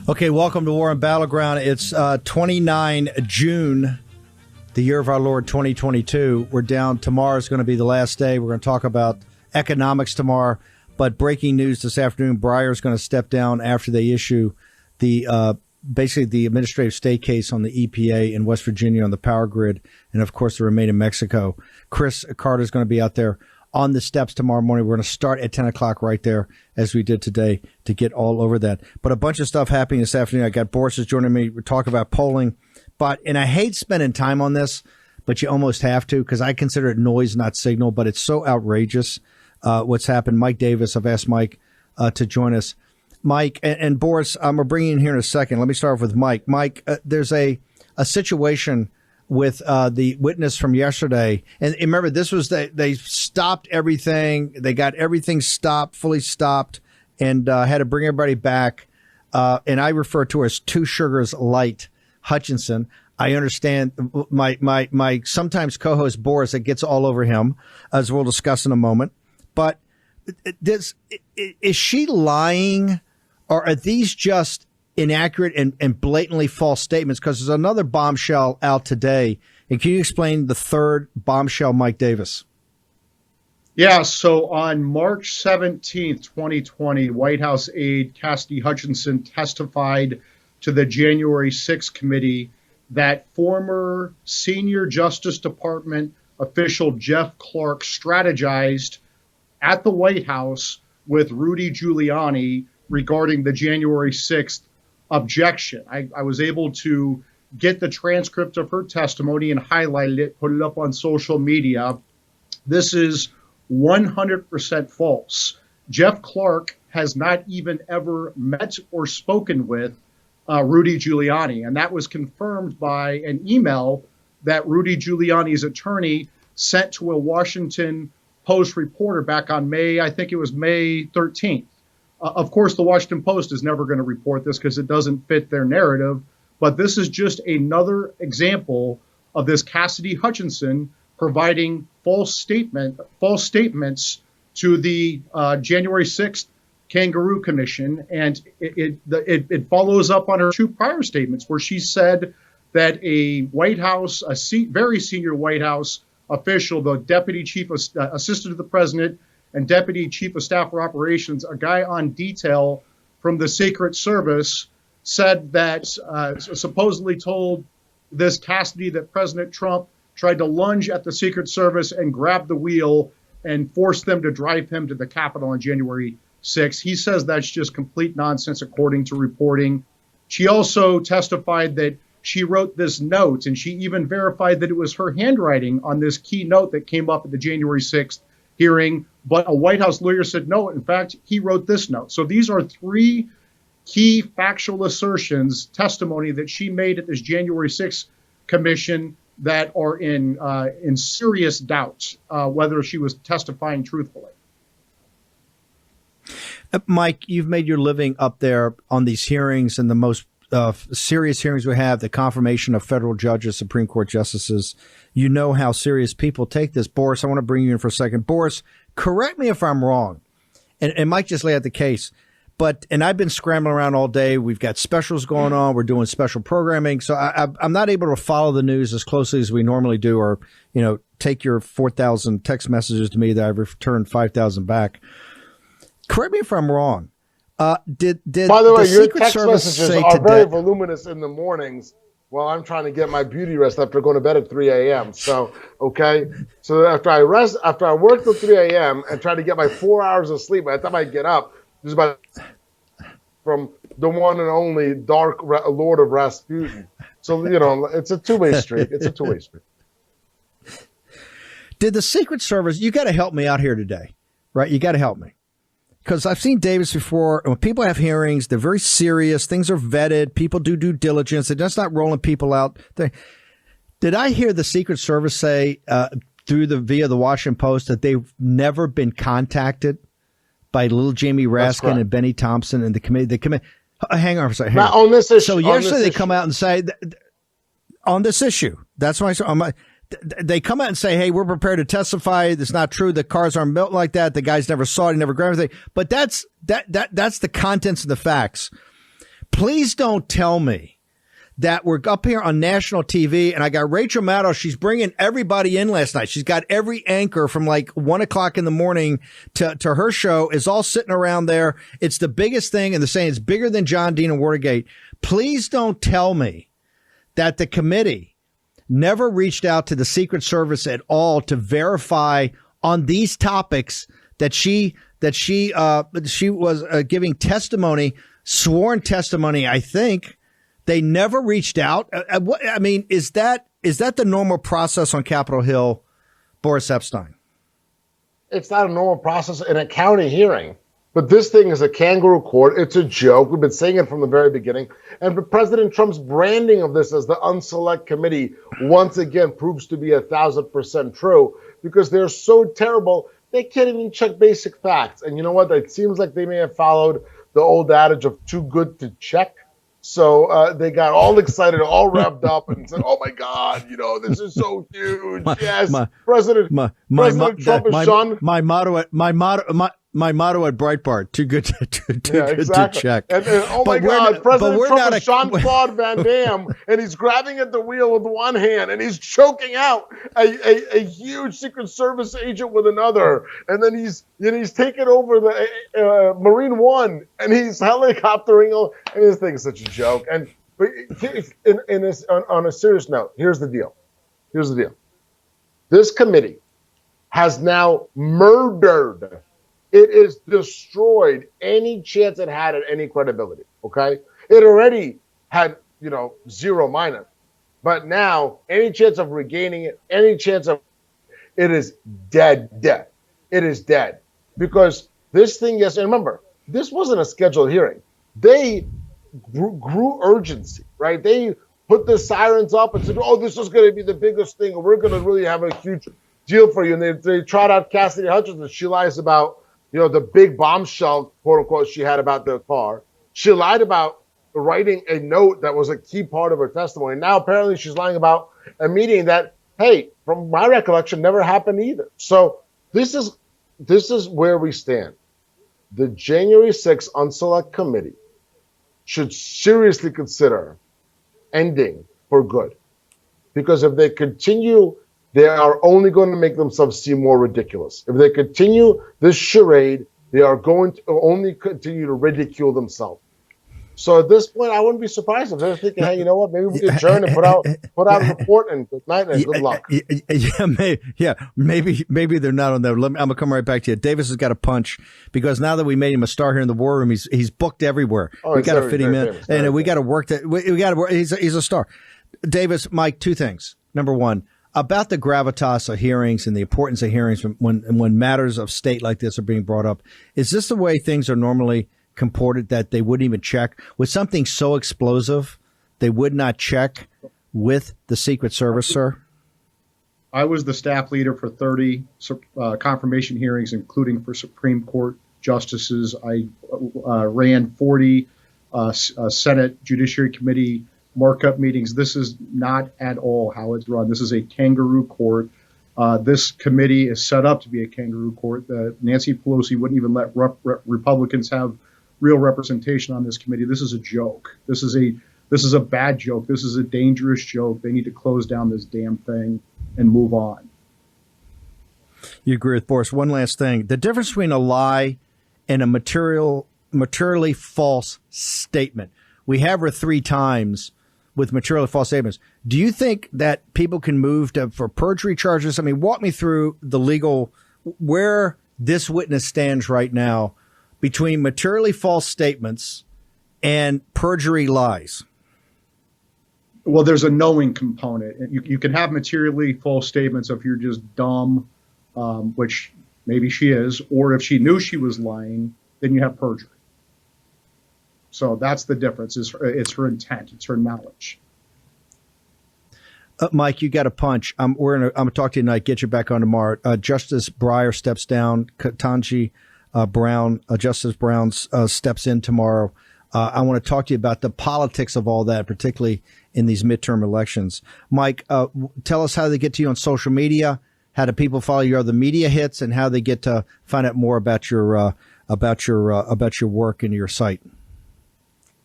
Okay, welcome to War and Battleground. It's 29 June, the year of our Lord 2022. We're down. Tomorrow's going to be the last day. We're going to talk about economics tomorrow. But breaking news this afternoon, Breyer's going to step down after they issue the basically the administrative stay case on the EPA in West Virginia on the power grid, and, of course, the Remain in Mexico. Chris Carter's going to be out there on the steps tomorrow morning. We're going to start at 10 o'clock right there, as we did today, to get all over that. But a bunch of stuff happening this afternoon. I got Boris is joining me. We're talking about polling. And I hate spending time on this, but you almost have to, because I consider it noise, not signal. But it's so outrageous what's happened. Mike Davis, I've asked Mike to join us. Mike and Boris, I'm going to bring you in here in a second. Let me start off with Mike. Mike, there's a situation with the witness from yesterday. And remember, this was they stopped everything. They got everything stopped, fully stopped, and had to bring everybody back. And I refer to her as Two Sugars Light Hutchinson. I understand my sometimes co-host Boris, that gets all over him, as we'll discuss in a moment. But is she lying, or are these just inaccurate and blatantly false statements? Because there's another bombshell out today. And can you explain the third bombshell, Mike Davis? Yeah, so on March 17th, 2020, White House aide Cassidy Hutchinson testified to the January 6th committee that former senior Justice Department official Jeff Clark strategized at the White House with Rudy Giuliani regarding the January 6th objection. I was able to get the transcript of her testimony and highlighted it, put it up on social media. This is 100% false. Jeff Clark has not even ever met or spoken with Rudy Giuliani, and that was confirmed by an email that Rudy Giuliani's attorney sent to a Washington Post reporter back on May 13th. Of course, the Washington Post is never going to report this because it doesn't fit their narrative. But this is just another example of this Cassidy Hutchinson providing false statements to the January 6th Kangaroo Commission. And it follows up on her two prior statements where she said that a White House, very senior White House official, the deputy chief assistant to the president and deputy chief of staff for operations, a guy on detail from the Secret Service, said that supposedly told this Cassidy that President Trump tried to lunge at the Secret Service and grab the wheel and force them to drive him to the Capitol on January 6th. He says that's just complete nonsense, according to reporting. She also testified that she wrote this note, and she even verified that it was her handwriting on this key note that came up at the January 6th hearing. But a White House lawyer said, no, in fact, he wrote this note. So these are three key factual assertions, testimony that she made at this January 6th commission that are in serious doubt whether she was testifying truthfully. Mike, you've made your living up there on these hearings, and the most serious hearings we have, the confirmation of federal judges, Supreme Court justices. You know how serious people take this. Boris, I want to bring you in for a second. Boris, correct me if I'm wrong, and Mike just laid out the case. And I've been scrambling around all day. We've got specials going on. We're doing special programming. So I'm not able to follow the news as closely as we normally do, or, take your 4,000 text messages to me that I've returned 5,000 back. Correct me if I'm wrong. Did By the way, your Secret text Service messages say are today, very voluminous in the mornings while I'm trying to get my beauty rest after going to bed at 3 a.m. So, okay. So after I work till 3 a.m. and try to get my 4 hours of sleep, by the time I get up, just about from the one and only Dark Lord of Rasputin. So, it's a two-way street. Did the Secret Service, you got to help me out here today, right? You got to help me. Because I've seen Davis before, and when people have hearings, they're very serious. Things are vetted. People do due diligence. They're just not rolling people out. Did I hear the Secret Service say via the Washington Post that they've never been contacted by little Jamie Raskin and Benny Thompson and the committee? Hang on for a second. Not on this issue. So yesterday they come out and say, on this issue, that's why they come out and say, hey, we're prepared to testify. It's not true. The cars aren't built like that. The guys never saw it. He never grabbed anything. But that's the contents of the facts. Please don't tell me that we're up here on national TV and I got Rachel Maddow. She's bringing everybody in last night. She's got every anchor from like 1 o'clock in the morning to her show is all sitting around there. It's the biggest thing. And they're saying it's bigger than John Dean and Watergate. Please don't tell me that the committee never reached out to the Secret Service at all to verify on these topics that she was giving testimony, sworn testimony, I think. They never reached out. I mean, is that the normal process on Capitol Hill, Boris Epshteyn? It's not a normal process in a county hearing. But this thing is a kangaroo court. It's a joke. We've been saying it from the very beginning. And President Trump's branding of this as the Unselect Committee once again proves to be 1,000% true because they're so terrible, they can't even check basic facts. And you know what? It seems like they may have followed the old adage of too good to check. So they got all excited, all revved up, and said, "Oh my God, this is so huge!" Yes, President Trump is Sean. My motto at Breitbart: too good to check. And oh my God, President Trump is Jean-Claude Van Damme, and he's grabbing at the wheel with one hand, and he's choking out a huge Secret Service agent with another, and then he's taking over the Marine One, and he's helicoptering. And this thing is such a joke. But on a serious note, here's the deal. This committee has now murdered. It is destroyed any chance it had at any credibility, okay? It already had, 0 minus. But now, any chance of regaining it, it is dead. It is dead. Because this thing, yes, and remember, this wasn't a scheduled hearing. They grew urgency, right? They put the sirens up and said, oh, this is going to be the biggest thing, and we're going to really have a huge deal for you. And they trot out Cassidy Hutchinson. She lies about the big bombshell, quote unquote, she had about the car. She lied about writing a note that was a key part of her testimony. Now, apparently, she's lying about a meeting that, hey, from my recollection, never happened either. So this is where we stand. The January 6th Unselect Committee should seriously consider ending for good. Because if they continue, they are only going to make themselves seem more ridiculous. If they continue this charade, they are going to only continue to ridicule themselves. So at this point, I wouldn't be surprised if they're thinking, hey, you know what? Maybe we can adjourn and put out a report and good night and good luck. Maybe they're not on there. I'm gonna come right back to you. Davis has got a punch because now that we made him a star here in the war room, he's booked everywhere. We got to fit him in, and we got to work that. We got to work. He's a star. Davis, Mike, two things. Number one, about the gravitas of hearings and the importance of hearings when matters of state like this are being brought up. Is this the way things are normally comported, that they wouldn't even check with something so explosive? They would not check with the Secret Service, sir? I was the staff leader for 30 confirmation hearings, including for Supreme Court justices. I ran 40 Senate Judiciary Committee markup meetings. This is not at all how it's run. This is a kangaroo court. This committee is set up to be a kangaroo court. Nancy Pelosi wouldn't even let Republicans have real representation on this committee. This is a joke. This is a bad joke. This is a dangerous joke. They need to close down this damn thing and move on. You agree with Boris. One last thing. The difference between a lie and a materially false statement. We have her 3 times with materially false statements. Do you think that people can move for perjury charges? I mean, walk me through the legal, where this witness stands right now between materially false statements and perjury lies. Well, there's a knowing component. You can have materially false statements if you're just dumb, which maybe she is, or if she knew she was lying, then you have perjury. So that's the difference. It's her intent. It's her knowledge. Mike, you got a punch. I'm going to talk to you tonight. Get you back on tomorrow. Justice Breyer steps down. Ketanji Brown, Justice Brown steps in tomorrow. I want to talk to you about the politics of all that, particularly in these midterm elections. Mike, tell us how they get to you on social media. How do people follow your other media hits, and how they get to find out more about your work and your site?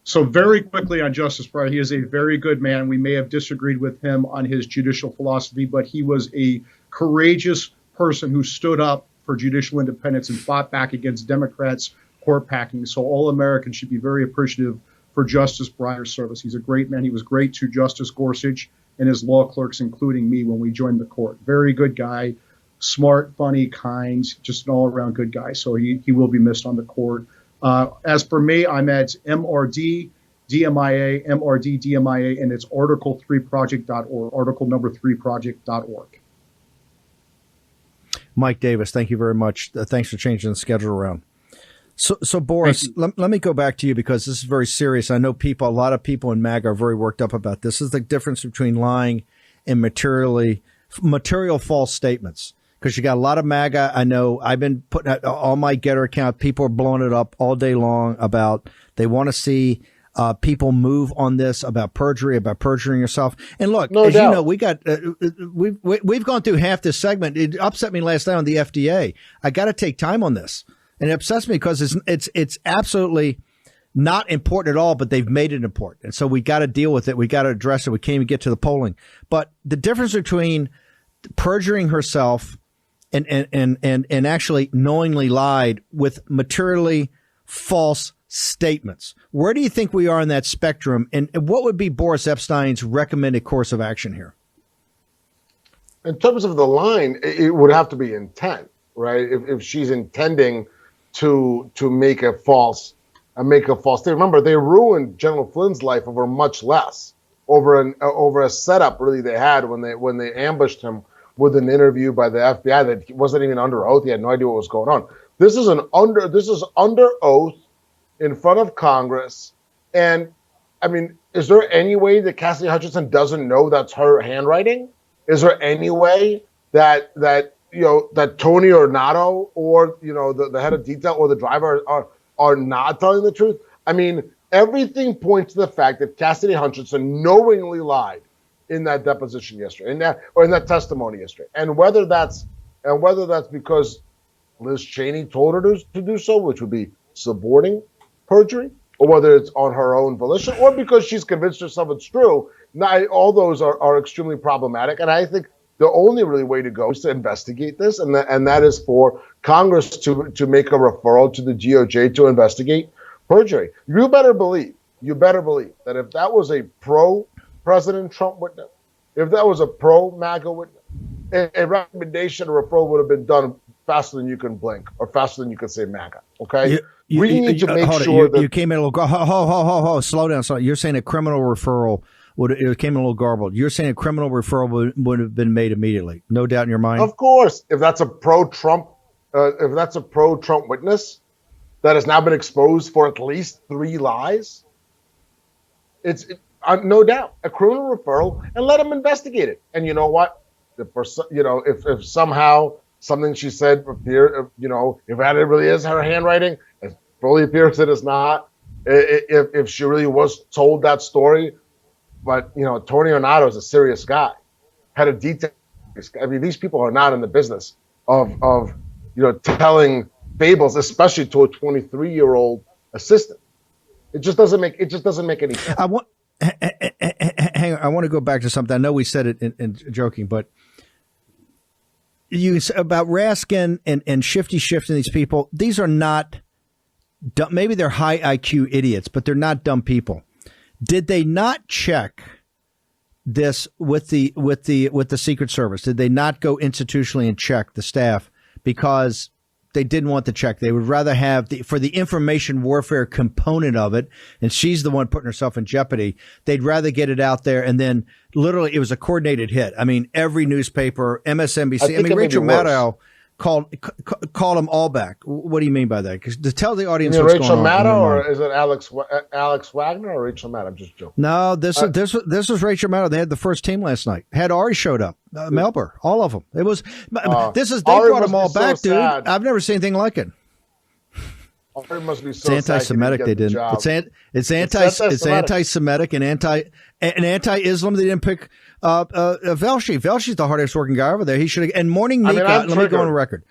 So very quickly on Justice Breyer, he is a very good man. We may have disagreed with him on his judicial philosophy, but he was a courageous person who stood up for judicial independence and fought back against Democrats' court packing. So all Americans should be very appreciative for Justice Breyer's service. He's a great man. He was great to Justice Gorsuch and his law clerks, including me, when we joined the court. Very good guy, smart, funny, kind, just an all-around good guy. So he will be missed on the court. As for me, I'm at MRD DMIA, MRD DMIA, and it's article3project.org, article number 3project.org. Mike Davis, thank you very much. Thanks for changing the schedule around. So Boris, let me go back to you because this is very serious. I know a lot of people in MAGA are very worked up about this. This is the difference between lying and material false statements. Because you got a lot of MAGA. I know I've been putting out on my Getter account. People are blowing it up all day long about they want to see people move on this about perjury, about perjuring yourself. And look, no as doubt. you know, we've gone through half this segment. It upset me last night on the FDA. I got to take time on this, and it upsets me because it's absolutely not important at all. But they've made it important, and so we got to deal with it. We got to address it. We can't even get to the polling. But the difference between perjuring herself and actually knowingly lied with materially false statements. Where do you think we are in that spectrum? And what would be Boris Epshteyn's recommended course of action here? In terms of the line, it would have to be intent, right? If she's intending to make a false statement. Remember, they ruined General Flynn's life over much less, over a setup really they had when they ambushed him with an interview by the FBI that wasn't even under oath. He had no idea what was going on. This is under oath in front of Congress. And I mean, is there any way that Cassidy Hutchinson doesn't know that's her handwriting? Is there any way that Tony Ornato or the head of detail or the driver are not telling the truth? I mean, everything points to the fact that Cassidy Hutchinson knowingly lied in that deposition yesterday, in that testimony yesterday, and whether that's because Liz Cheney told her to do so, which would be suborning perjury, or whether it's on her own volition, or because she's convinced herself it's true. Now, all those are extremely problematic, and I think the only really way to go is to investigate this, and that is for Congress to make a referral to the DOJ to investigate perjury. You better believe that if that was a pro-President Trump witness, if that was a pro-MAGA witness, a recommendation, a referral would have been done faster than you can blink, or faster than you can say MAGA. Okay, we need to make sure that you came in a little. Slow down. You're saying a criminal referral it came in a little garbled. You're saying a criminal referral would have been made immediately, no doubt in your mind. Of course, if that's a pro-Trump witness that has now been exposed for at least 3 lies, it's no doubt a criminal referral, and let them investigate it. And you know what? If somehow something she said appear, if that really is her handwriting, it fully appears it is not. If she really was told that story, but Tony Ornato is a serious guy, had a detail. I mean, these people are not in the business of telling fables, especially to a 23-year-old assistant. It just doesn't make any sense. Hang on, I want to go back to something. I know we said it in joking, but you about Raskin and shifting these people. These are not dumb. Maybe they're high IQ idiots, but they're not dumb people. Did they not check this with the Secret Service? Did they not go institutionally and check the staff because they didn't want the check? They would rather have for the information warfare component of it, and she's the one putting herself in jeopardy. They'd rather get it out there, and then literally it was a coordinated hit. I mean, every newspaper, MSNBC. I mean, Rachel Maddow called them all back. What do you mean by that? Because to tell the audience what's Rachel going on. Maddow, or is it Alex Wagner or Rachel Maddow? I'm just joking. No, this was Rachel Maddow. They had the first team last night. Had Ari showed up, Melber, all of them. It was they brought them all back, dude. I've never seen anything like it. Ari must be so it's anti-Semitic. They didn't. It's anti-Semitic and anti-Islam. They didn't pick Velshi. Velshi's the hardest working guy over there. He should have. And Morning Mika. Let me go on record.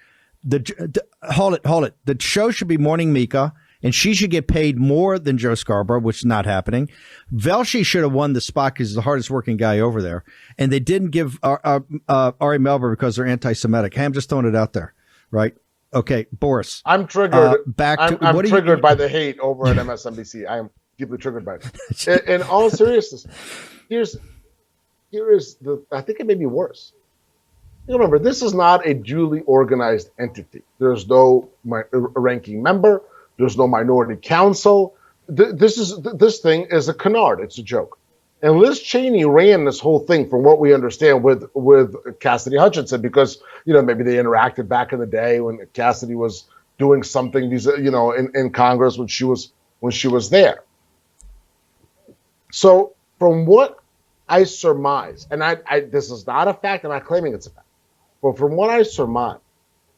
Hold it. The show should be Morning Mika and she should get paid more than Joe Scarborough, which is not happening. Velshi should have won the spot because he's the hardest working guy over there, and they didn't give Ari Melber because they're anti-Semitic. Hey, I'm just throwing it out there, right? Okay, Boris. I'm triggered. I'm triggered by you, the hate over at MSNBC. I am deeply triggered by it. In all seriousness, here is the. I think it may be worse. Remember, this is not a duly organized entity. There's no ranking member. There's no minority council. This thing is a canard. It's a joke. And Liz Cheney ran this whole thing, from what we understand, with Cassidy Hutchinson, because maybe they interacted back in the day when Cassidy was doing something, in Congress when she was there. So from what I surmise, and I this is not a fact, I'm not claiming it's a fact, but from what I surmise,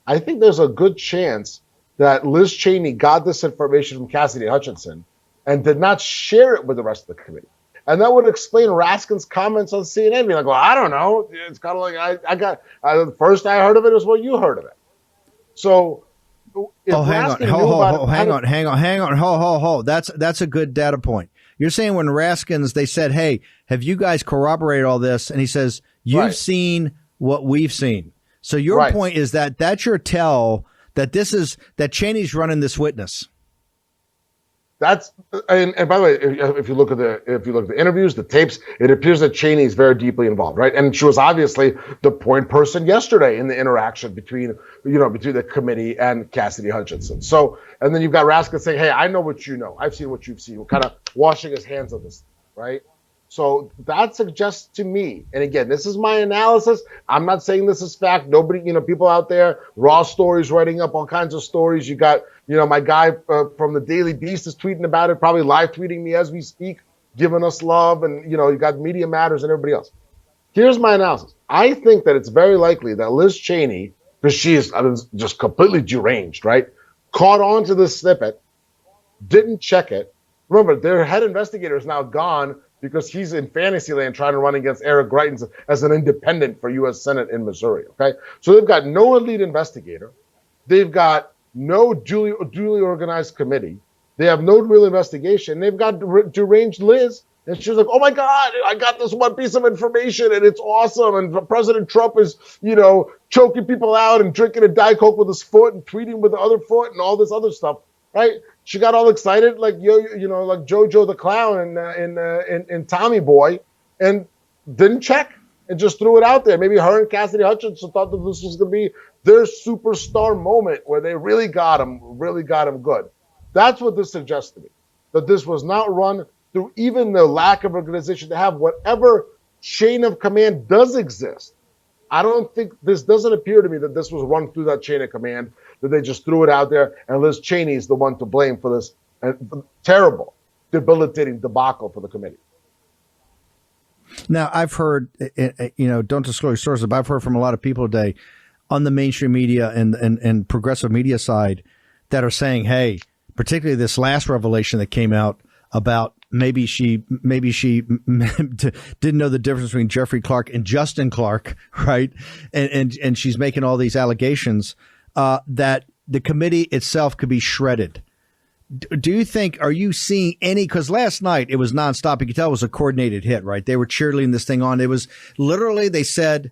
I think there's a good chance that Liz Cheney got this information from Cassidy Hutchinson and did not share it with the rest of the committee. And that would explain Raskin's comments on CNN, being like, well, I don't know. It's kind of like the first I heard of it was when you heard of it. So hang on. That's a good data point. You're saying when Raskins, they said, hey, have you guys corroborated all this? And he says, you've seen what we've seen. So your point is that that's your tell that that Cheney's running this witness. That's and by the way, if you look at the interviews, the tapes, it appears that Cheney is very deeply involved, right? And she was obviously the point person yesterday in the interaction between the committee and Cassidy Hutchinson. So, and then you've got Raskin saying, "Hey, I know what you know. I've seen what you've seen." We're kind of washing his hands of this, right? So that suggests to me, and again, this is my analysis. I'm not saying this is fact. Nobody, people out there, raw stories, writing up all kinds of stories. You got, my guy from the Daily Beast is tweeting about it, probably live tweeting me as we speak, giving us love. And, you got Media Matters and everybody else. Here's my analysis. I think that it's very likely that Liz Cheney, because she is just completely deranged, right? Caught on to this snippet, didn't check it. Remember, their head investigator is now gone, because he's in Fantasyland trying to run against Eric Greitens as an independent for U.S. Senate in Missouri, okay? So they've got no elite investigator. They've got no duly organized committee. They have no real investigation. They've got deranged Liz. And she was like, oh, my God, I got this one piece of information, and it's awesome. And President Trump is, choking people out and drinking a Diet Coke with his foot and tweeting with the other foot and all this other stuff, right? She got all excited, like like JoJo the Clown in Tommy Boy, and didn't check and just threw it out there. Maybe her and Cassidy Hutchinson thought that this was going to be their superstar moment where they really got him good. That's what this suggests to me, that this was not run through even the lack of organization to have whatever chain of command does exist. I don't think this doesn't appear to me that this was run through that chain of command, that they just threw it out there, and Liz Cheney is the one to blame for this terrible, debilitating debacle for the committee. Now, I've heard, don't disclose sources, but I've heard from a lot of people today on the mainstream media and progressive media side that are saying, hey, particularly this last revelation that came out about maybe she didn't know the difference between Jeffrey Clark and Justin Clark, right? And she's making all these allegations that the committee itself could be shredded. Do you think, are you seeing any, because last night it was nonstop. You could tell it was a coordinated hit, right? They were cheerleading this thing on. It was literally, they said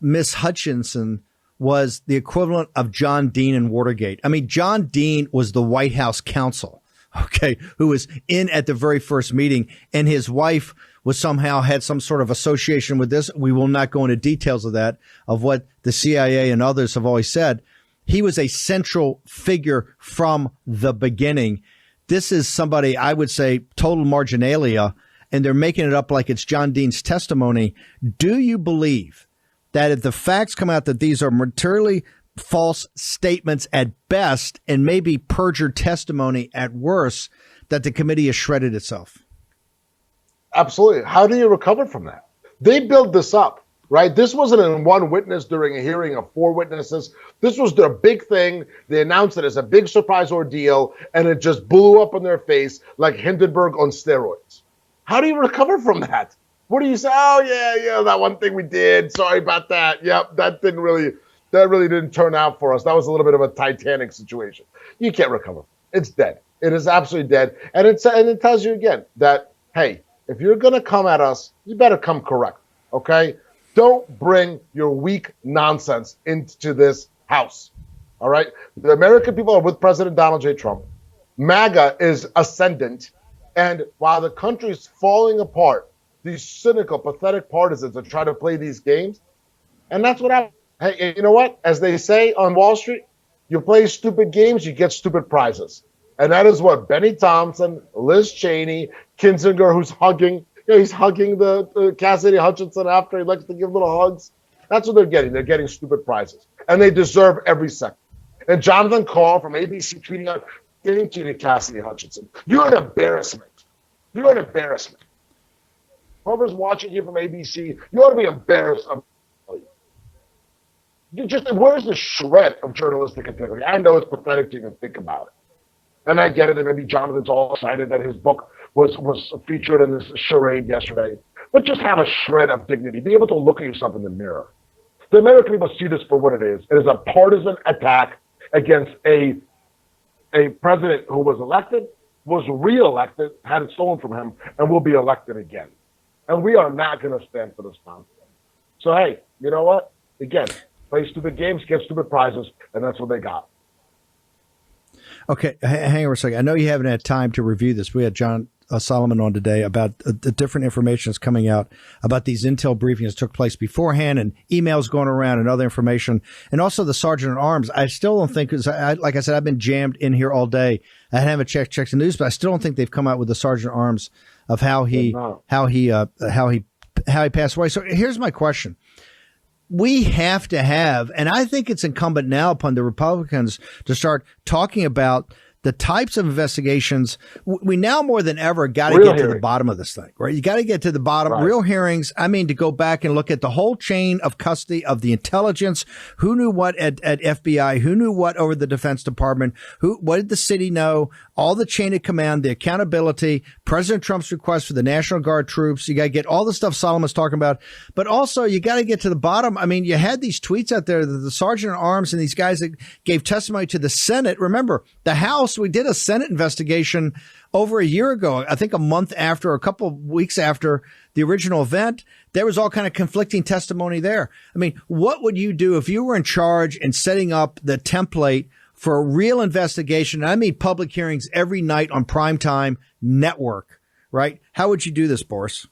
Miss Hutchinson was the equivalent of John Dean in Watergate. I mean, John Dean was the White House counsel, okay, who was in at the very first meeting, and his wife was somehow had some sort of association with this. We will not go into details of that, of what the CIA and others have always said. He was a central figure from the beginning. This is somebody, I would say, total marginalia, and they're making it up like it's John Dean's testimony. Do you believe that if the facts come out that these are materially false statements at best and maybe perjured testimony at worst, that the committee has shredded itself? Absolutely. How do you recover from that? They built this up, right? This wasn't in one witness during a hearing of 4 witnesses. This was their big thing. They announced it as a big surprise ordeal, and it just blew up in their face like Hindenburg on steroids. How do you recover from that? What do you say? Oh, yeah, that one thing we did. Sorry about that. Yep, that really didn't turn out for us. That was a little bit of a Titanic situation. You can't recover. It's dead. It is absolutely dead. And it tells you again that, hey, if you're going to come at us, you better come correct, okay? Don't bring your weak nonsense into this house, all right? The American people are with President Donald J. Trump. MAGA is ascendant. And while the country's falling apart, these cynical, pathetic partisans are trying to play these games. And that's what happens. Hey, you know what? As they say on Wall Street, you play stupid games, you get stupid prizes. And that is what Benny Thompson, Liz Cheney, Kinzinger, who's hugging, he's hugging the Cassidy Hutchinson after he likes to give little hugs. That's what they're getting. They're getting stupid prizes. And they deserve every second. And Jonathan Call from ABC tweeting out, thank you to Cassidy Hutchinson. You're an embarrassment. You're an embarrassment. Whoever's watching you from ABC, you ought to be embarrassed. Where's the shred of journalistic integrity? I know it's pathetic to even think about it. And I get it, and maybe Jonathan's all excited that his book was featured in this charade yesterday. But just have a shred of dignity. Be able to look at yourself in the mirror. The American people see this for what it is. It is a partisan attack against a president who was elected, was re-elected, had it stolen from him, and will be elected again. And we are not going to stand for this nonsense. So, hey, you know what? Again, play stupid games, get stupid prizes, and that's what they got. Okay, hang on a second. I know you haven't had time to review this. We had John Solomon on today about the different information that's coming out about these intel briefings that took place beforehand and emails going around and other information. And also the sergeant at arms. I still don't think, like I said, I've been jammed in here all day. I haven't checked the news, but I still don't think they've come out with the sergeant at arms of how he passed away. So here's my question. We have to have, and I think it's incumbent now upon the Republicans to start talking about the types of investigations. We now more than ever got to get to the bottom of this thing, right? You got to get to the bottom. Right. Real hearings. I mean, to go back and look at the whole chain of custody of the intelligence. Who knew what at FBI? Who knew what over the Defense Department? What did the city know? All the chain of command, the accountability, President Trump's request for the National Guard troops. You got to get all the stuff Solomon's talking about, but also you got to get to the bottom. I mean, you had these tweets out there that the sergeant at arms and these guys that gave testimony to the Senate. Remember, the House, we did a Senate investigation over a year ago, I think a month after, a couple of weeks after the original event. There was all kind of conflicting testimony there. I mean, what would you do if you were in charge and setting up the template for a real investigation? I mean, public hearings every night on primetime network, right? How would you do this, Boris?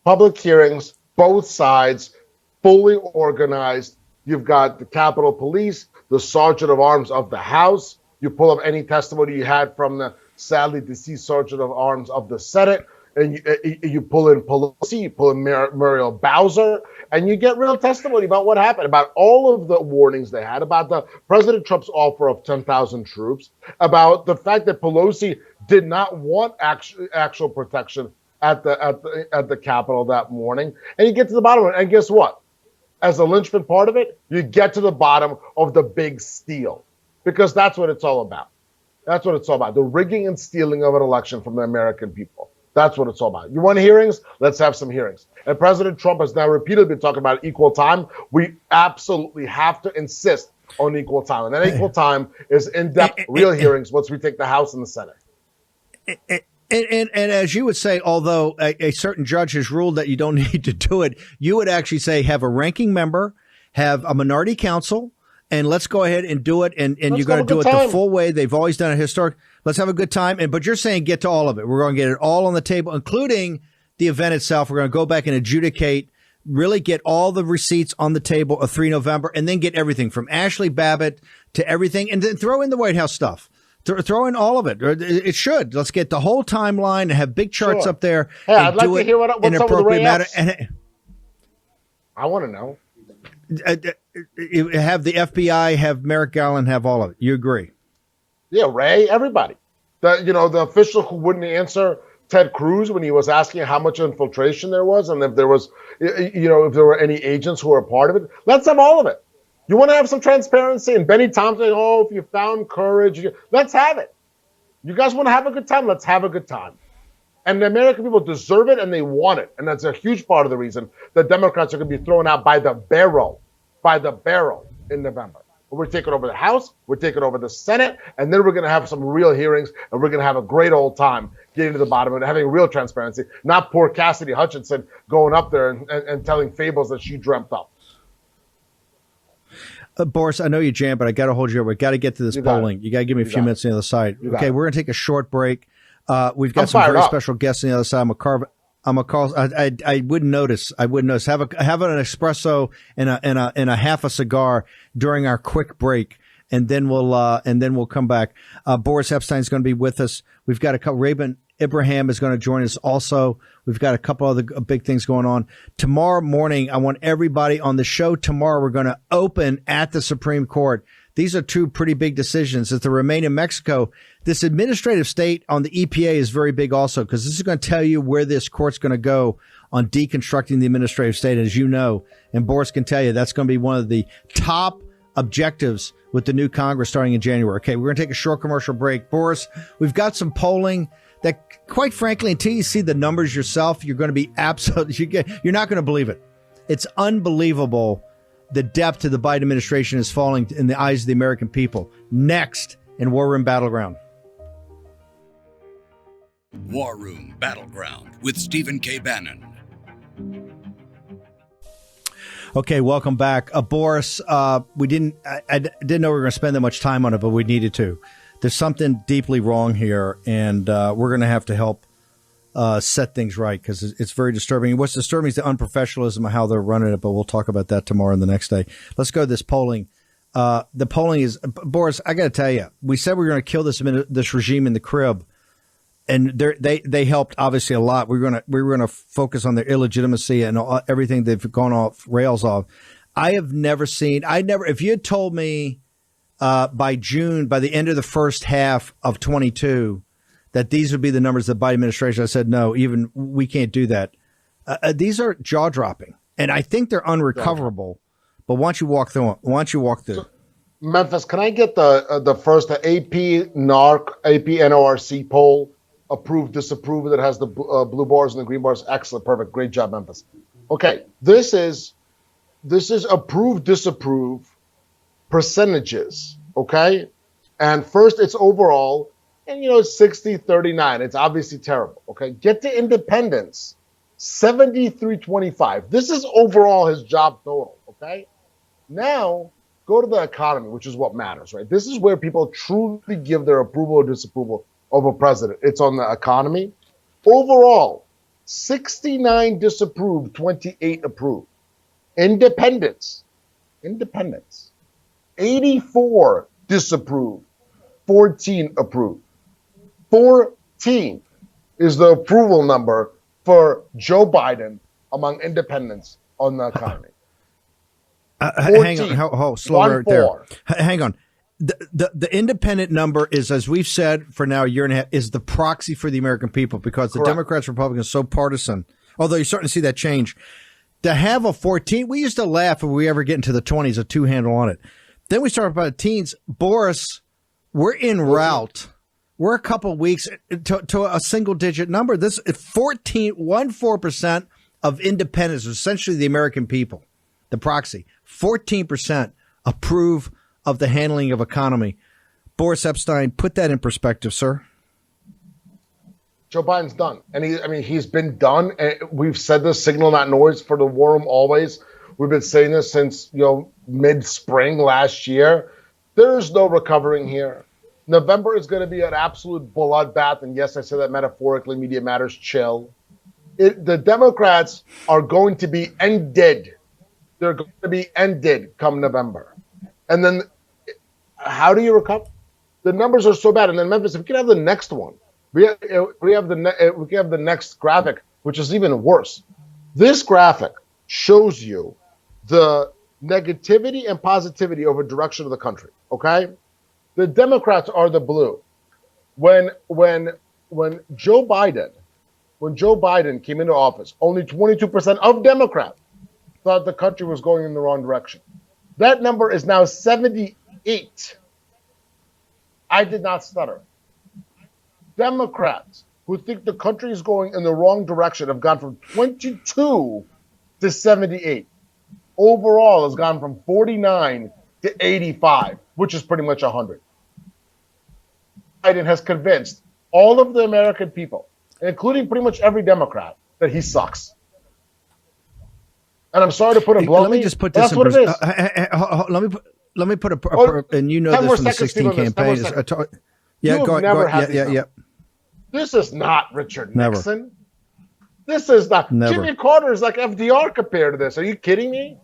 Public hearings, both sides, fully organized. You've got the Capitol Police, the Sergeant of Arms of the House. You pull up any testimony you had from the sadly deceased Sergeant of Arms of the Senate, and you pull in Pelosi, you pull in Muriel Bowser, and you get real testimony about what happened, about all of the warnings they had, about the President Trump's offer of 10,000 troops, about the fact that Pelosi did not want actual protection at the Capitol that morning, and you get to the bottom of it. And guess what? As a linchpin part of it, you get to the bottom of the big steal, because that's what it's all about. That's what it's all about. The rigging and stealing of an election from the American people. That's what it's all about. You want hearings? Let's have some hearings. And President Trump has now repeatedly been talking about equal time. We absolutely have to insist on equal time. And that equal time is in-depth, real hearings once we take the House and the Senate. And as you would say, although a certain judge has ruled that you don't need to do it, you would actually say have a ranking member, have a minority counsel, and let's go ahead and do it. And you're going to do it the full way. They've always done it historic. Let's have a good time. But you're saying get to all of it. We're going to get it all on the table, including the event itself. We're going to go back and adjudicate, really get all the receipts on the table of 3 November, and then get everything from Ashley Babbitt to everything, and then throw in the White House stuff. Throw in all of it. It should. Let's get the whole timeline and have big charts up there. Hey, I'd like to hear what's up with the Ray matter. I want to know. Have the FBI, have Merrick Garland, have all of it. You agree? Yeah, Ray, everybody. The official who wouldn't answer Ted Cruz when he was asking how much infiltration there was, and if there was, if there were any agents who were a part of it. Let's have all of it. You want to have some transparency? And Benny Thompson, if you found courage, let's have it. You guys want to have a good time? Let's have a good time. And the American people deserve it, and they want it. And that's a huge part of the reason the Democrats are going to be thrown out by the barrel in November. We're taking over the House, we're taking over the Senate, and then we're going to have some real hearings, and we're going to have a great old time getting to the bottom of it, having real transparency, not poor Cassidy Hutchinson going up there and telling fables that she dreamt up. Boris, I know you jammed, but I got to hold you over. We got to get to this polling. You got to give me a few minutes on the other side. Okay, we're going to take a short break. We've got some very special guests on the other side. I wouldn't notice. Have an espresso and a half a cigar during our quick break, and then we'll come back. Boris Epshteyn is going to be with us. We've got a couple. Raymond Ibrahim is going to join us also. We've got a couple other big things going on. Tomorrow morning, I want everybody on the show tomorrow. We're going to open at the Supreme Court. These are two pretty big decisions. As to remain in Mexico, this administrative state on the EPA is very big also, because this is going to tell you where this court's going to go on deconstructing the administrative state, as you know. And Boris can tell you that's going to be one of the top objectives with the new Congress starting in January. Okay, we're going to take a short commercial break. Boris, we've got some polling that, quite frankly, until you see the numbers yourself, you're going to be you're not going to believe it. It's unbelievable. The depth of the Biden administration is falling in the eyes of the American people. Next in War Room Battleground. War Room Battleground with Stephen K. Bannon. Okay, welcome back. Boris, we didn't know we were going to spend that much time on it, but we needed to. There's something deeply wrong here, and we're going to have to help set things right, because it's very disturbing. What's disturbing is the unprofessionalism of how they're running it, but we'll talk about that tomorrow and the next day. Let's go to this polling. The polling is, Boris, I got to tell you, we said we were going to kill this regime in the crib, and they helped obviously a lot. We were going to focus on their illegitimacy and everything they've gone off rails of. If you had told me by June, by the end of the first half of 22, that these would be the numbers of the Biden administration, I said, no, even we can't do that. These are jaw-dropping, and I think they're unrecoverable. But why don't you walk through it? So, Memphis, can I get the first AP NORC poll, approve, disapprove, that has the blue bars and the green bars? Excellent, perfect, great job, Memphis. Okay, this is approve, disapprove percentages, okay? And first, it's overall. And, it's 60-39. It's obviously terrible. Okay. Get to independence, 73-25. This is overall his job total. Okay. Now go to the economy, which is what matters, right? This is where people truly give their approval or disapproval of a president. It's on the economy. Overall, 69 disapproved, 28 approved. Independence. 84 disapproved, 14 approved. 14 is the approval number for Joe Biden among independents on the economy. Hang on, slow right there. Hang on. The independent number is, as we've said for now a year and a half, is the proxy for the American people, because the Democrats, Republicans are so partisan. Although you're starting to see that change. To have a 14, we used to laugh if we ever get into the 20s, a two handle on it. Then we start about teens. Boris, we're en route. We're a couple of weeks to a single-digit number. This 14% of independents, essentially the American people, the proxy. 14% approve of the handling of economy. Boris Epshteyn, put that in perspective, sir. Joe Biden's done, and he's been done. And we've said this, signal not noise, for the war room always. We've been saying this since mid-spring last year. There's no recovering here. November is going to be an absolute bloodbath, and yes, I say that metaphorically. Media Matters, chill. The Democrats are going to be ended. They're going to be ended come November. And then how do you recover? The numbers are so bad. And then Memphis, if we can have the next one. We have the next graphic, which is even worse. This graphic shows you the negativity and positivity over direction of the country, okay? The Democrats are the blue. When Joe Biden came into office, only 22% of Democrats thought the country was going in the wrong direction. That number is now 78. I did not stutter. Democrats who think the country is going in the wrong direction have gone from 22 to 78. Overall has gone from 49 to 85, which is pretty much 100. Biden has convinced all of the American people, including pretty much every Democrat, that he sucks. And I'm sorry to put it bluntly. Let me just put this that's what it is. Let me put and you know 10 this more from the seconds, 16 Stephen, campaigns. Never had these numbers. This is not Richard Nixon. This is not. Jimmy Carter is like FDR compared to this. Are you kidding me?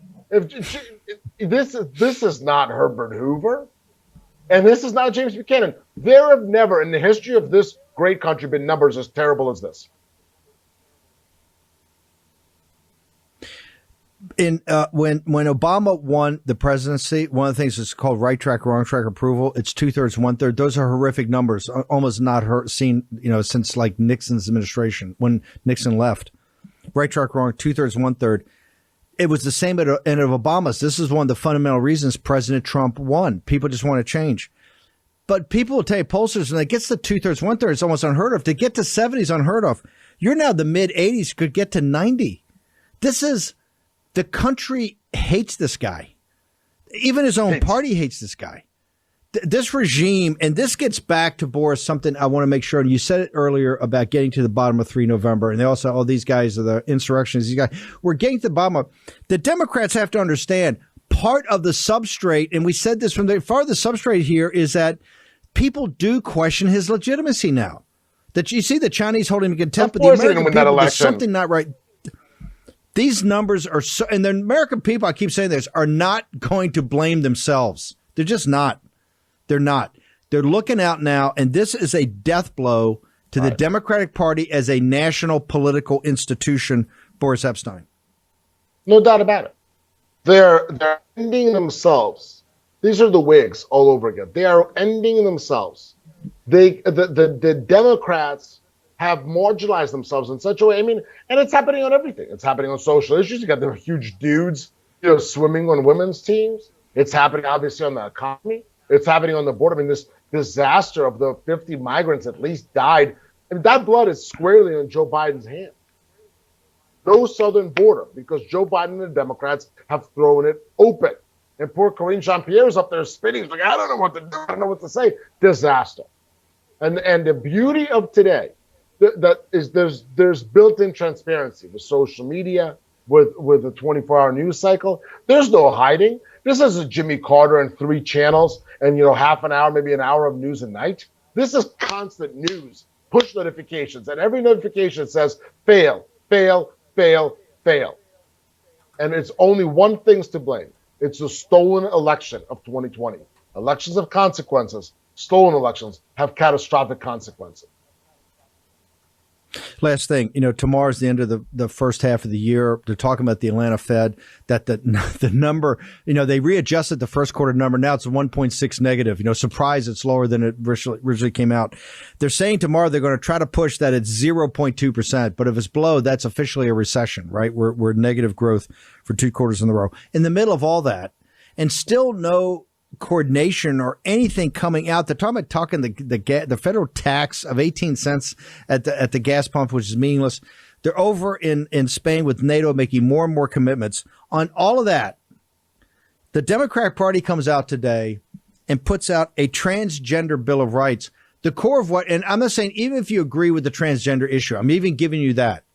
This is not Herbert Hoover, and this is not James Buchanan. There have never in the history of this great country been numbers as terrible as this. When Obama won the presidency, one of the things is called right track, wrong track approval. It's 2/3, 1/3. Those are horrific numbers, almost not seen, since like Nixon's administration when Nixon left. Right track, wrong, 2/3, 1/3. It was the same at end of Obama's. This is one of the fundamental reasons President Trump won. People just want to change. But people will tell you, pollsters, when it gets to 2/3, 1/3, it's almost unheard of. To get to 70 is unheard of. You're now the mid 80s, could get to 90. The country hates this guy. Even his own party hates this guy. This regime, and this gets back to, Boris, something I want to make sure, and you said it earlier about getting to the bottom of 3 November, and they also, these guys are the insurrectionists, these guys. We're getting to the bottom of, the Democrats have to understand, part of the substrate, and we said this from the substrate here, is that people do question his legitimacy now. That you see the Chinese holding him in contempt, but the American people, there's something not right. These numbers are so, and the American people, I keep saying this, are not going to blame themselves. They're just not. They're not. They're looking out now, and this is a death blow to the Democratic Party as a national political institution, Boris Epshteyn. No doubt about it. They're ending themselves. These are the Whigs all over again. They are ending themselves. The Democrats have marginalized themselves in such a way. I mean, and it's happening on everything. It's happening on social issues. You got the huge dudes, swimming on women's teams. It's happening, obviously, on the economy. It's happening on the border. I mean, this disaster of the 50 migrants at least died. I mean, that blood is squarely on Joe Biden's hands. No southern border, because Joe Biden and the Democrats have thrown it open. And poor Karine Jean-Pierre is up there spinning. He's like, I don't know what to do. I don't know what to say. Disaster. And the beauty of today, that is there's built-in transparency with social media, with the 24-hour news cycle. There's no hiding. This isn't Jimmy Carter and 3 channels and half an hour, maybe an hour of news a night. This is constant news, push notifications, and every notification says fail, fail, fail, fail. And it's only one thing's to blame. It's the stolen election of 2020. Elections have consequences. Stolen elections have catastrophic consequences. Last thing, tomorrow's the end of the first half of the year. They're talking about the Atlanta Fed, that the number, they readjusted the first quarter number. Now it's 1.6 negative. Surprise, it's lower than it originally came out. They're saying tomorrow they're going to try to push that at 0.2%. But if it's below, that's officially a recession, right? We're negative growth for 2 quarters in a row. In the middle of all that, and still no coordination or anything coming out. They're talking the federal tax of 18 cents at the gas pump, which is meaningless. They're over in Spain with NATO making more and more commitments on all of that. The Democratic Party comes out today and puts out a transgender Bill of Rights. The core of what, and I'm not saying even if you agree with the transgender issue, I'm even giving you that.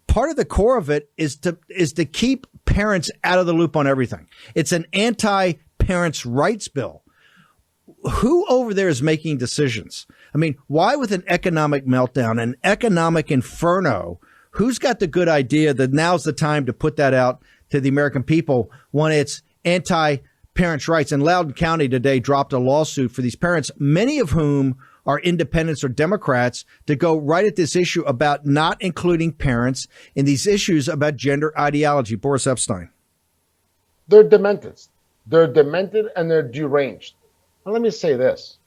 Part of the core of it is to keep parents out of the loop on everything. It's an anti-parents' rights bill. Who over there is making decisions? I mean, why with an economic meltdown, an economic inferno, who's got the good idea that now's the time to put that out to the American people when it's anti-parents' rights? And Loudoun County today dropped a lawsuit for these parents, many of whom are independents or Democrats, to go right at this issue about not including parents in these issues about gender ideology. Boris Epshteyn. They're demented. They're demented and they're deranged. Now, let me say this.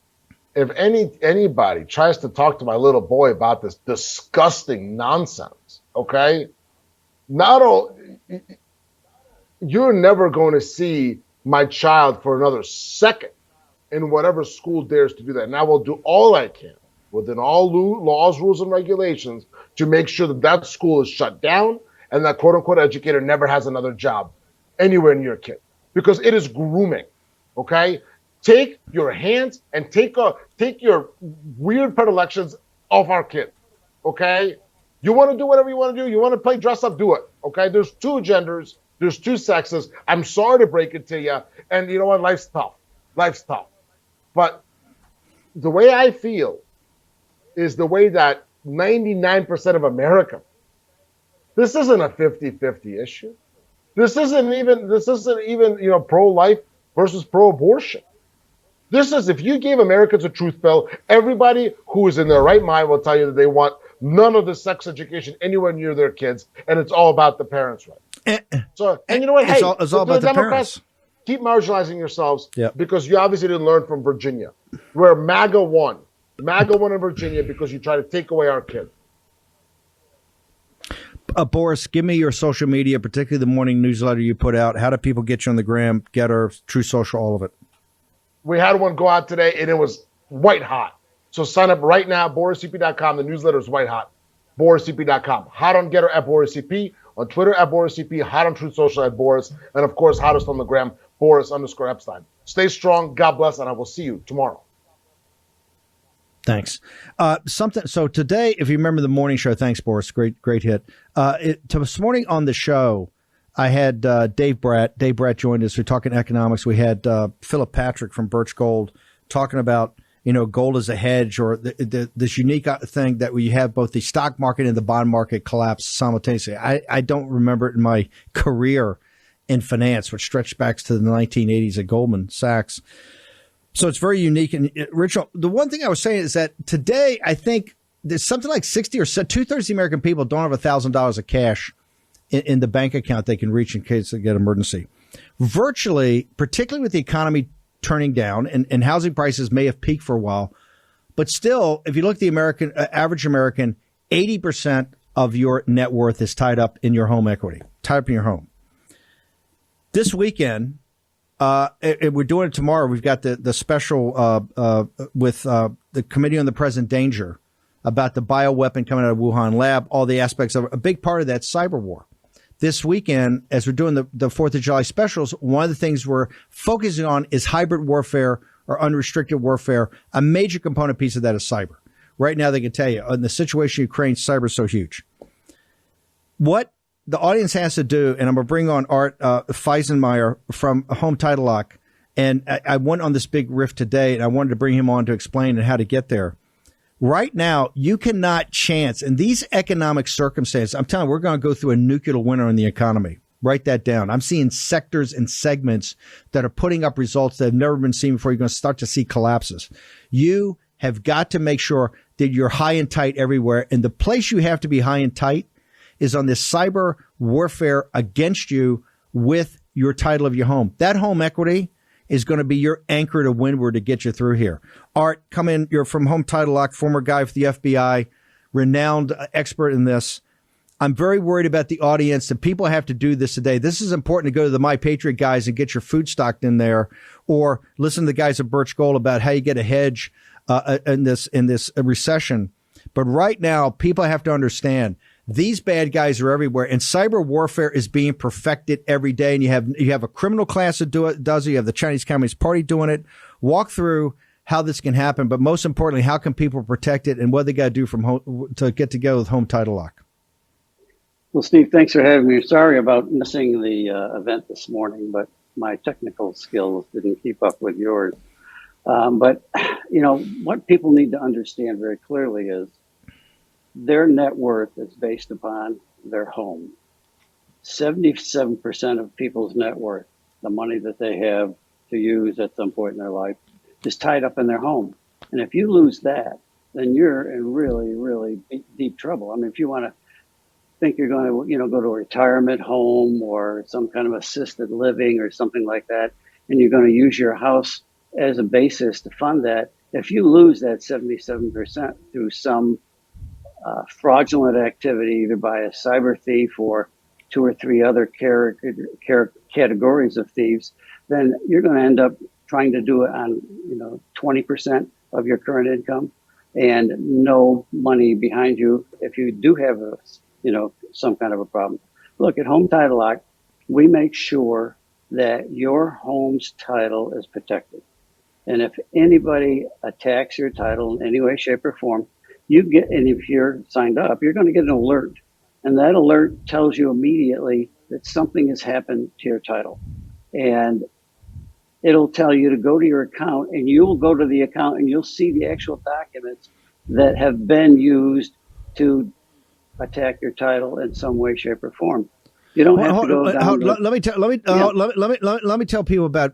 If anybody tries to talk to my little boy about this disgusting nonsense, okay, you're never going to see my child for another second in whatever school dares to do that. And I will do all I can within all laws, rules, and regulations to make sure that school is shut down and that quote-unquote educator never has another job anywhere near a kid, because it is grooming, Okay? Take your hands and take your weird predilections off our kid. Okay? You want to do whatever you want to do. You want to play dress up, do it. Okay? There's two genders. There's two sexes. I'm sorry to break it to you. And you know what? Life's tough. Life's tough. But the way I feel is the way that 99% of America, this isn't a 50-50 issue. This isn't even pro-life versus pro-abortion. This is, if you gave Americans a truth pill, everybody who is in their right mind will tell you that they want none of the sex education anywhere near their kids, and it's all about the parents' right. And you know what? Hey, it's all about the Democrats, parents. keep marginalizing yourselves Yep. because you obviously didn't learn from Virginia, where MAGA won. MAGA won in Virginia because you try to take away our kid. Boris, give me your social media, particularly the morning newsletter you put out. How do people get you on the gram, Getter, True Social, all of it? We had one go out today, and it was white hot. So sign up right now, boriscp.com. The newsletter is white hot. boriscp.com. Hot on Getter at boriscp. On Twitter at boriscp. Hot on True Social at Boris. And, of course, hottest on the gram, Boris_Epshteyn. Stay strong. God bless, and I will see you tomorrow. Thanks. So today, if you remember the morning show, thanks, Boris. Great hit. This morning on the show, I had Dave Bratt. Dave Bratt joined us. We're talking economics. We had Philip Patrick from Birch Gold talking about, gold as a hedge, or this unique thing that we have both the stock market and the bond market collapse simultaneously. I don't remember it in my career in finance, which stretched back to the 1980s at Goldman Sachs. So it's very unique and original. The one thing I was saying is that today, I think there's something like 60 or 2/3 of the American people don't have $1,000 of cash in the bank account they can reach in case they get an emergency. Virtually, particularly with the economy turning down and housing prices may have peaked for a while, but still, if you look at the average American, 80% of your net worth is tied up in your home equity, tied up in your home. This weekend, we're doing it tomorrow. We've got the special with the Committee on the Present Danger about the bioweapon coming out of Wuhan lab, all the aspects of it. A big part of that cyber war. This weekend, as we're doing the 4th of July specials, one of the things we're focusing on is hybrid warfare or unrestricted warfare. A major component piece of that is cyber. Right now, they can tell you, in the situation in Ukraine, cyber is so huge. What the audience has to do, and I'm going to bring on Art Pfizenmayer from Home Title Lock, and I went on this big riff today, and I wanted to bring him on to explain how to get there. Right now, you cannot chance, in these economic circumstances, I'm telling you, we're going to go through a nuclear winter in the economy. Write that down. I'm seeing sectors and segments that are putting up results that have never been seen before. You're going to start to see collapses. You have got to make sure that you're high and tight everywhere, and the place you have to be high and tight is on this cyber warfare against you with your title of your home. That home equity is going to be your anchor to windward to get you through here. Art, come in. You're from Home Title Lock, former guy for the FBI, renowned expert in this. I'm very worried about the audience, and people have to do this today. This is important to go to the My Patriot guys and get your food stocked in there, or listen to the guys at Birch Gold about how you get a hedge in this recession. But right now, people have to understand these bad guys are everywhere, and cyber warfare is being perfected every day. And you have a criminal class that does it. You have the Chinese Communist Party doing it. Walk through how this can happen, but most importantly, how can people protect it, and what they got to do to get together with Home Title Lock. Well, Steve, thanks for having me. Sorry about missing the event this morning, but my technical skills didn't keep up with yours. But what people need to understand very clearly is their net worth is based upon their home. 77% of people's net worth, the money that they have to use at some point in their life, is tied up in their home. And if you lose that, then you're in really, really deep trouble. I mean, if you want to think you're going to, go to a retirement home or some kind of assisted living or something like that, and you're going to use your house as a basis to fund that, if you lose that 77% through some fraudulent activity, either by a cyber thief or 2 or 3 other categories of thieves, then you're going to end up trying to do it on 20% of your current income and no money behind you if you do have some kind of a problem. Look, at Home Title Lock, we make sure that your home's title is protected. And if anybody attacks your title in any way, shape, or form, and if you're signed up, you're going to get an alert. And that alert tells you immediately that something has happened to your title. And it'll tell you to go to your account, and you'll go to the account and you'll see the actual documents that have been used to attack your title in some way, shape, or form. You don't have to go down. Let me tell people about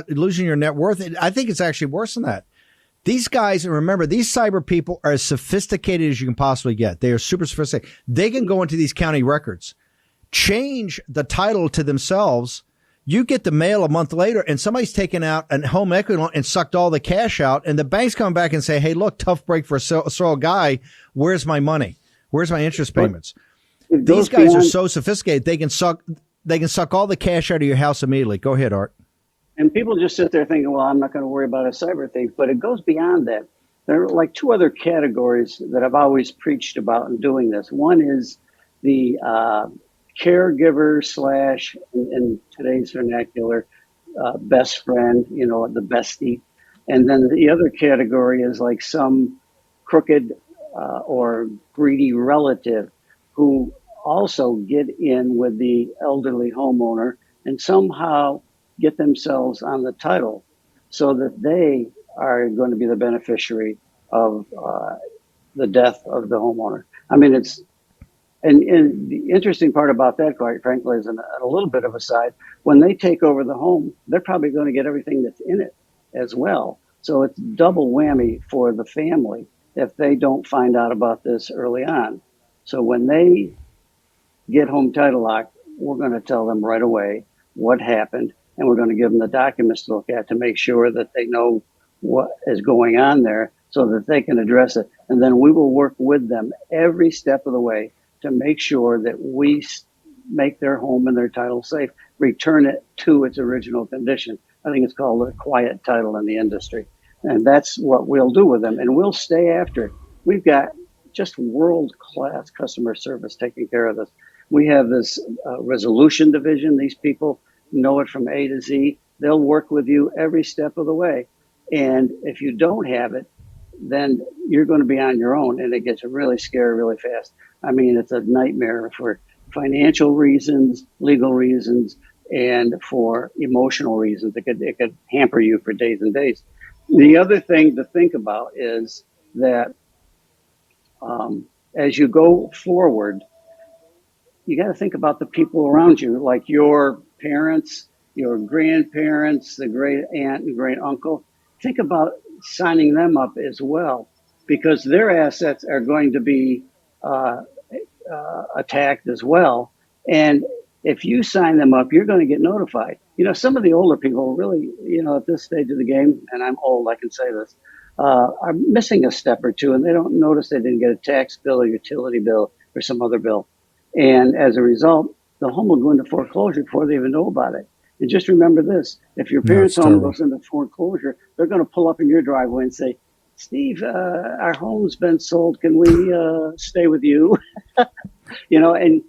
losing your net worth. I think it's actually worse than that. These guys, and remember, these cyber people are as sophisticated as you can possibly get. They are super sophisticated. They can go into these county records, change the title to themselves. You get the mail a month later, and somebody's taken out a home equity loan and sucked all the cash out, and the bank's come back and say, "Hey, look, tough break for a sole guy. Where's my money? Where's my interest payments?" These guys are so sophisticated; they can suck all the cash out of your house immediately. Go ahead, Art. And people just sit there thinking, well, I'm not going to worry about a cyber thief. But it goes beyond that. There are like two other categories that I've always preached about in doing this. One is the caregiver / in today's vernacular, best friend, the bestie. And then the other category is like some crooked or greedy relative who also get in with the elderly homeowner and somehow get themselves on the title so that they are going to be the beneficiary of the death of the homeowner. I mean, and the interesting part about that, quite frankly, is a little bit of a side. When they take over the home, they're probably going to get everything that's in it as well. So it's double whammy for the family if they don't find out about this early on. So when they get home title lock, we're going to tell them right away what happened, and we're going to give them the documents to look at to make sure that they know what is going on there so that they can address it. And then we will work with them every step of the way to make sure that we make their home and their title safe, return it to its original condition. I think it's called a quiet title in the industry. And that's what we'll do with them. And we'll stay after it. We've got just world-class customer service taking care of this. We have this resolution division. These people know it from A to Z. They'll work with you every step of the way. And if you don't have it, then you're going to be on your own, and it gets really scary really fast. I mean, it's a nightmare for financial reasons, legal reasons, and for emotional reasons. It could hamper you for days and days. The other thing to think about is that as you go forward, you got to think about the people around you, like your parents, your grandparents, the great aunt and great uncle. Think about signing them up as well, because their assets are going to be attacked as well. And if you sign them up, you're going to get notified. Some of the older people really, at this stage of the game, and I'm old, I can say this, are missing a step or two, and they don't notice they didn't get a tax bill or utility bill or some other bill. And as a result, the home will go into foreclosure before they even know about it. And just remember this, if your parents' home goes into foreclosure, they're going to pull up in your driveway and say, "Steve, our home's been sold. Can we stay with you?" And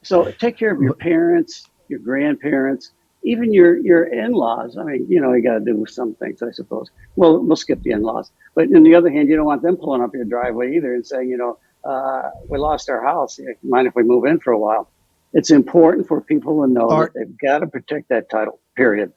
so take care of your parents, your grandparents, even your in-laws. I mean, you got to do some things, I suppose. Well, we'll skip the in-laws. But on the other hand, you don't want them pulling up your driveway either and saying, we lost our house. Mind if we move in for a while? It's important for people to know that they've got to protect that title, period.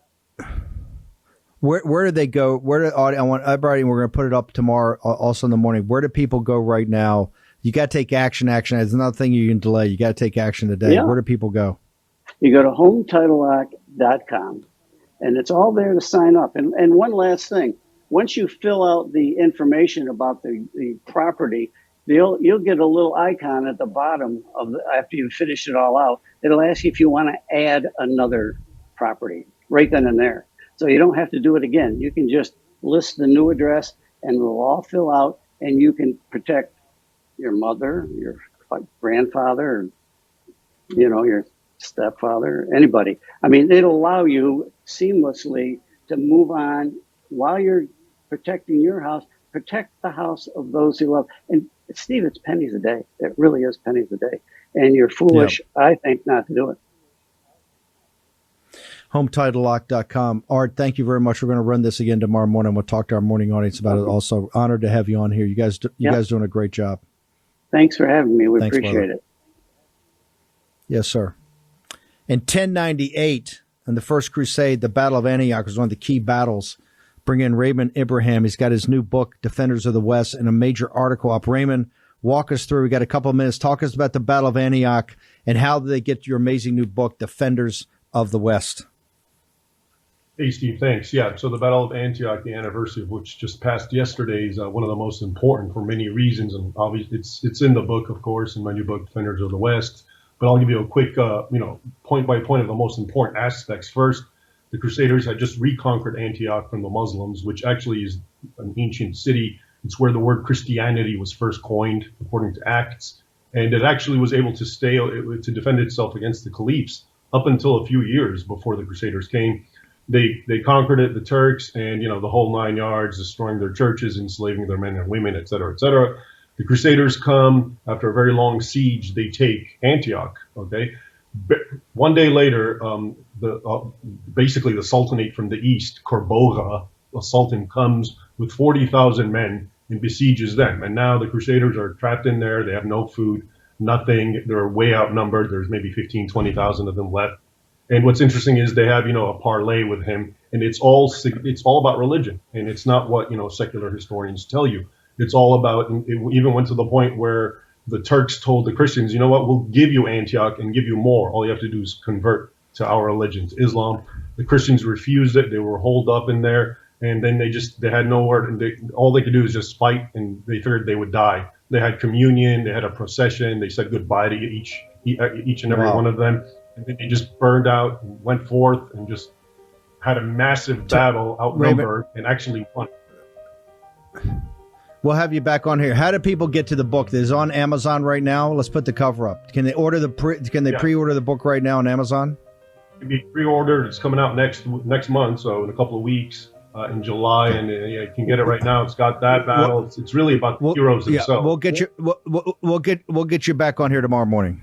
Where do they go? Ibrahim, we're going to put it up tomorrow, also in the morning. Where do people go right now? You got to take action. There's another thing you can delay. You got to take action today. Yeah. Where do people go? You go to HomeTitleLock.com, and it's all there to sign up. And one last thing. Once you fill out the information about the property, you'll get a little icon at the bottom after you finish it all out. It'll ask you if you want to add another property right then and there. So you don't have to do it again. You can just list the new address, and it'll all fill out, and you can protect your mother, your grandfather, your stepfather, anybody. I mean, it'll allow you seamlessly to move on while you're protecting your house, protect the house of those you love. And Steve, it's pennies a day. It really is pennies a day. And you're foolish, I think, not to do it. HomeTitleLock.com. Art, thank you very much. We're going to run this again tomorrow morning. We'll talk to our morning audience about it. Also, honored to have you on here. You guys doing a great job. Thanks for having me. We Thanks, appreciate brother. it. Yes, sir. In 1098, in the First Crusade, the Battle of Antioch was one of the key battles. Bring in Raymond Ibrahim. He's got his new book, Defenders of the West, and a major article up. Raymond, walk us through. We got a couple of minutes. Talk us about the Battle of Antioch and how did they get your amazing new book, Defenders of the West. Hey, Steve, thanks. Yeah, so the Battle of Antioch, the anniversary of which just passed yesterday, is one of the most important for many reasons. And obviously, it's in the book, of course, in my new book, Defenders of the West. But I'll give you a quick, point by point of the most important aspects. First, the Crusaders had just reconquered Antioch from the Muslims, which actually is an ancient city. It's where the word Christianity was first coined, according to Acts. And it actually was able to to defend itself against the caliphs up until a few years before the Crusaders came. They conquered it, the Turks, and the whole 9 yards, destroying their churches, enslaving their men and women, et cetera, et cetera. The Crusaders come after a very long siege. They take Antioch. Okay, one day later, basically the Sultanate from the east, Cordoba, the Sultan comes with 40,000 men and besieges them. And now the Crusaders are trapped in there. They have no food, nothing. They're way outnumbered. There's maybe 15, 20,000 of them left. And what's interesting is they have, a parlay with him, and it's all about religion, and it's not what secular historians tell you. It's all about. It even went to the point where the Turks told the Christians, you know what, we'll give you Antioch and give you more. All you have to do is convert to our religion, to Islam. The Christians refused it. They were holed up in there, and then they had nowhere. And all they could do is just fight, and they figured they would die. They had communion. They had a procession. They said goodbye to each and every one of them. And then they just burned out and went forth and just had a massive battle, outnumbered, and actually won. We'll have you back on here. How do people get to the book? It is on Amazon right now. Let's put the cover up. Can they pre-order the book right now on Amazon? It can be pre-ordered. It's coming out next month, so in a couple of weeks, in July, and you can get it right now. It's got that battle. It's really about the heroes themselves. We'll get you back on here tomorrow morning.